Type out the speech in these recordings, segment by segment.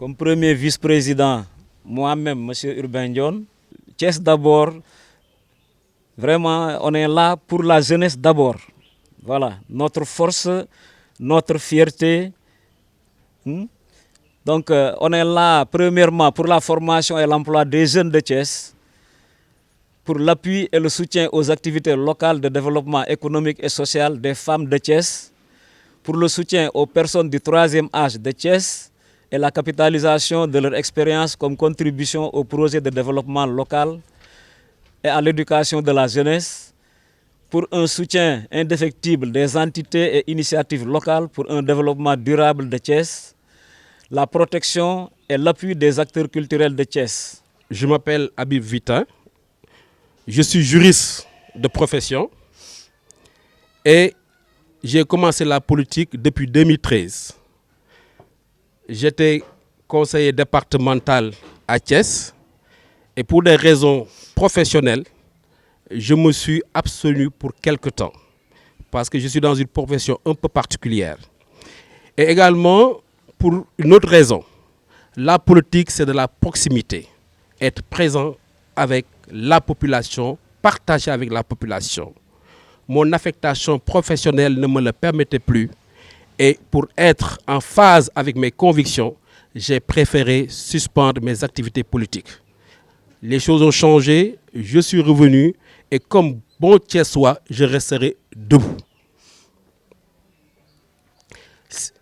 Comme premier vice-président, moi-même, M. Urbain Dione, Thiès d'abord, vraiment, on est là pour la jeunesse d'abord. Voilà, notre force, notre fierté. Donc, on est là, premièrement, pour la formation et l'emploi des jeunes de Thiès, pour l'appui et le soutien aux activités locales de développement économique et social des femmes de Thiès, pour le soutien aux personnes du troisième âge de Thiès et la capitalisation de leur expérience comme contribution au projet de développement local et à l'éducation de la jeunesse, pour un soutien indéfectible des entités et initiatives locales pour un développement durable de Thiès, la protection et l'appui des acteurs culturels de Thiès. Je m'appelle Habib Vitin, je suis juriste de profession et j'ai commencé la politique depuis 2013. J'étais conseiller départemental à Thiès et pour des raisons professionnelles, je me suis abstenu pour quelque temps parce que je suis dans une profession un peu particulière. Et également, pour une autre raison, la politique, c'est de la proximité. Être présent avec la population, partager avec la population. Mon affectation professionnelle ne me le permettait plus. Et pour être en phase avec mes convictions, j'ai préféré suspendre mes activités politiques. Les choses ont changé, je suis revenu et comme bon Thiessois, je resterai debout.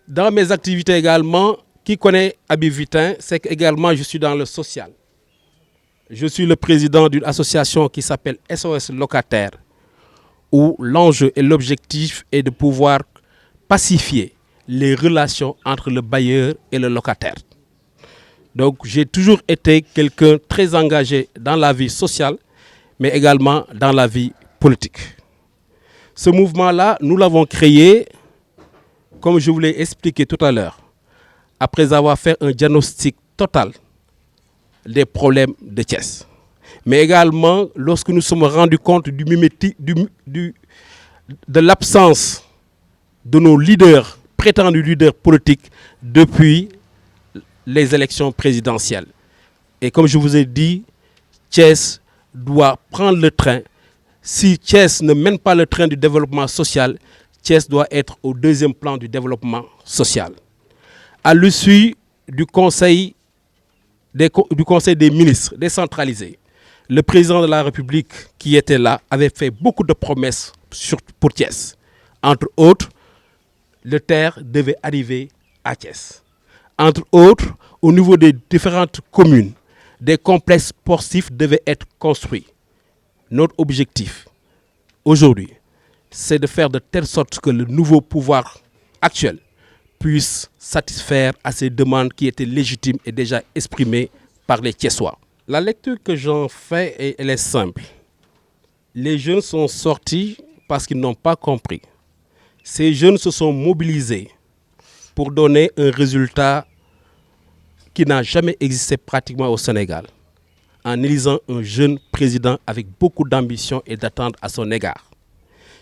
Dans mes activités également, qui connaît Habib Vitin, c'est qu'également je suis dans le social. Je suis le président d'une association qui s'appelle SOS Locataire, où l'enjeu et l'objectif est de pouvoir pacifier les relations entre le bailleur et le locataire. Donc j'ai toujours été quelqu'un très engagé dans la vie sociale, mais également dans la vie politique. Ce mouvement-là, nous l'avons créé, comme je vous l'ai expliqué tout à l'heure, après avoir fait un diagnostic total des problèmes de Thiès. Mais également, lorsque nous sommes rendus compte de l'absence de nos leaders, prétendus leaders politiques, depuis les élections présidentielles. Et comme je vous ai dit, Thiès doit prendre le train. Si Thiès ne mène pas le train du développement social, Thiès doit être au deuxième plan du développement social. À l'issue du Conseil des ministres décentralisé, le président de la République qui était là avait fait beaucoup de promesses pour Thiès. Entre autres, le terre devait arriver à Thiès. Entre autres, au niveau des différentes communes, des complexes sportifs devaient être construits. Notre objectif, aujourd'hui, c'est de faire de telle sorte que le nouveau pouvoir actuel puisse satisfaire à ces demandes qui étaient légitimes et déjà exprimées par les Thiessois. La lecture que j'en fais, elle est simple. Les jeunes sont sortis parce qu'ils n'ont pas compris. Ces jeunes se sont mobilisés pour donner un résultat qui n'a jamais existé pratiquement au Sénégal, en élisant un jeune président avec beaucoup d'ambition et d'attente à son égard.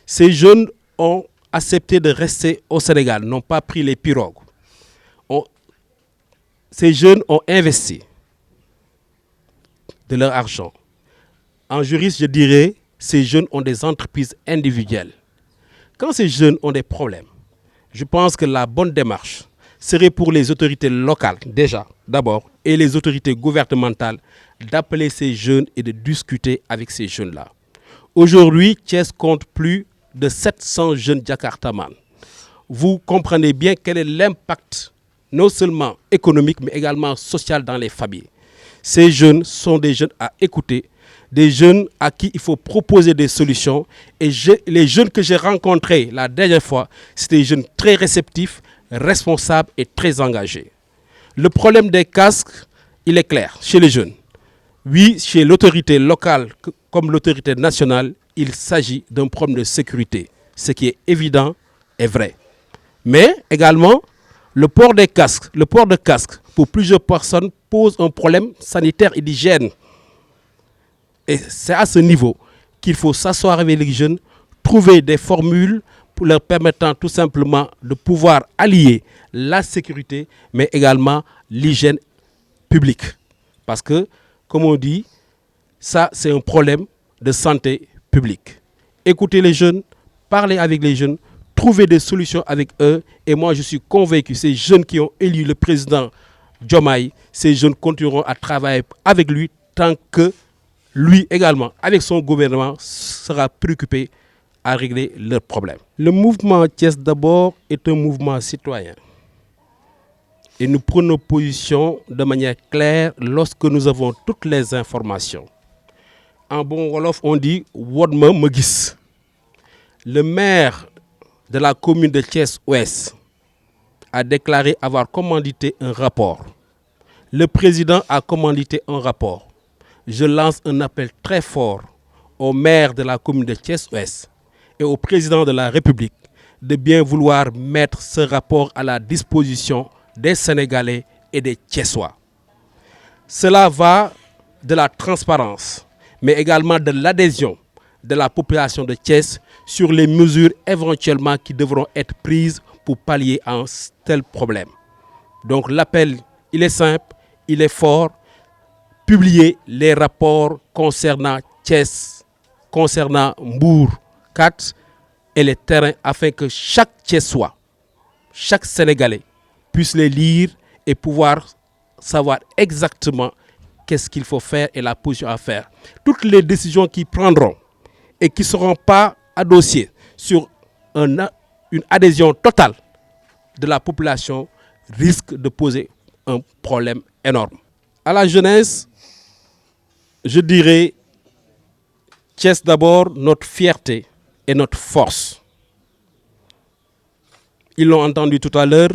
Ces jeunes ont accepté de rester au Sénégal, n'ont pas pris les pirogues. Ces jeunes ont investi de leur argent. En juriste, je dirais, ces jeunes ont des entreprises individuelles. Quand ces jeunes ont des problèmes, je pense que la bonne démarche serait pour les autorités locales, déjà, d'abord, et les autorités gouvernementales, d'appeler ces jeunes et de discuter avec ces jeunes-là. Aujourd'hui, Thiès compte plus de 700 jeunes Jakartaman. Vous comprenez bien quel est l'impact, non seulement économique, mais également social dans les familles. Ces jeunes sont des jeunes à écouter, des jeunes à qui il faut proposer des solutions. Et les jeunes que j'ai rencontrés la dernière fois, c'est des jeunes très réceptifs, responsables et très engagés. Le problème des casques, il est clair chez les jeunes. Oui, chez l'autorité locale comme l'autorité nationale, il s'agit d'un problème de sécurité. Ce qui est évident est vrai. Mais également, le port de casque pour plusieurs personnes pose un problème sanitaire et d'hygiène. Et c'est à ce niveau qu'il faut s'asseoir avec les jeunes, trouver des formules pour leur permettant tout simplement de pouvoir allier la sécurité, mais également l'hygiène publique. Parce que, comme on dit, ça c'est un problème de santé publique. Écoutez les jeunes, parlez avec les jeunes, trouvez des solutions avec eux. Et moi je suis convaincu, ces jeunes qui ont élu le président Diomaye, ces jeunes continueront à travailler avec lui tant que lui également, avec son gouvernement, sera préoccupé à régler leurs problèmes. Le mouvement Thiès d'abord est un mouvement citoyen. Et nous prenons position de manière claire lorsque nous avons toutes les informations. En bon wolof, on dit « Wodma me gis ». Le maire de la commune de Thiès-Ouest a déclaré avoir commandité un rapport. Le président a commandité un rapport. Je lance un appel très fort au maire de la commune de Thiès-Ouest et au président de la République de bien vouloir mettre ce rapport à la disposition des Sénégalais et des Thiessois. Cela va de la transparence, mais également de l'adhésion de la population de Thiès sur les mesures éventuellement qui devront être prises pour pallier à un tel problème. Donc l'appel, il est simple, il est fort. Publier les rapports concernant Thiès, concernant Mbour 4 et les terrains afin que chaque Thiessois, chaque Sénégalais puisse les lire et pouvoir savoir exactement qu'est-ce qu'il faut faire et la position à faire. Toutes les décisions qu'ils prendront et qui ne seront pas adossées sur une adhésion totale de la population risquent de poser un problème énorme. À la jeunesse, je dirais, Thiès d'abord, notre fierté et notre force. Ils l'ont entendu tout à l'heure,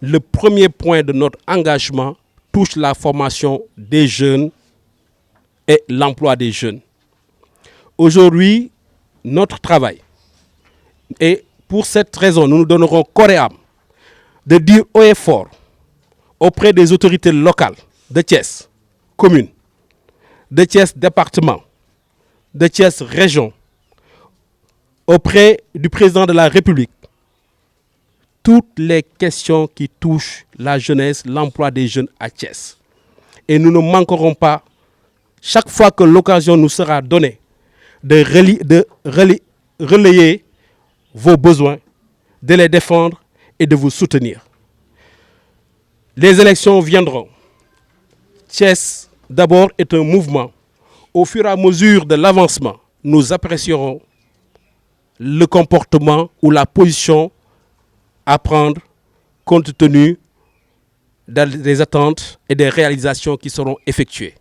le premier point de notre engagement touche la formation des jeunes et l'emploi des jeunes. Aujourd'hui, notre travail, et pour cette raison, nous nous donnerons corps et âme de dire haut et fort auprès des autorités locales de Thiès, commune, de Thiès département, de Thiès région, auprès du président de la République, toutes les questions qui touchent la jeunesse, l'emploi des jeunes à Thiès. Et nous ne manquerons pas, chaque fois que l'occasion nous sera donnée, de relayer vos besoins, de les défendre et de vous soutenir. Les élections viendront. Thiès, d'abord, est un mouvement. Au fur et à mesure de l'avancement, nous apprécierons le comportement ou la position à prendre compte tenu des attentes et des réalisations qui seront effectuées.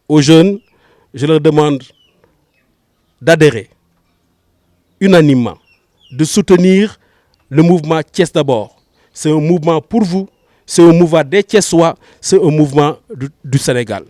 Aux jeunes, je leur demande d'adhérer unanimement, de soutenir le mouvement Thiès d'abord. C'est un mouvement pour vous, c'est un mouvement des Thiessois, c'est un mouvement du Sénégal.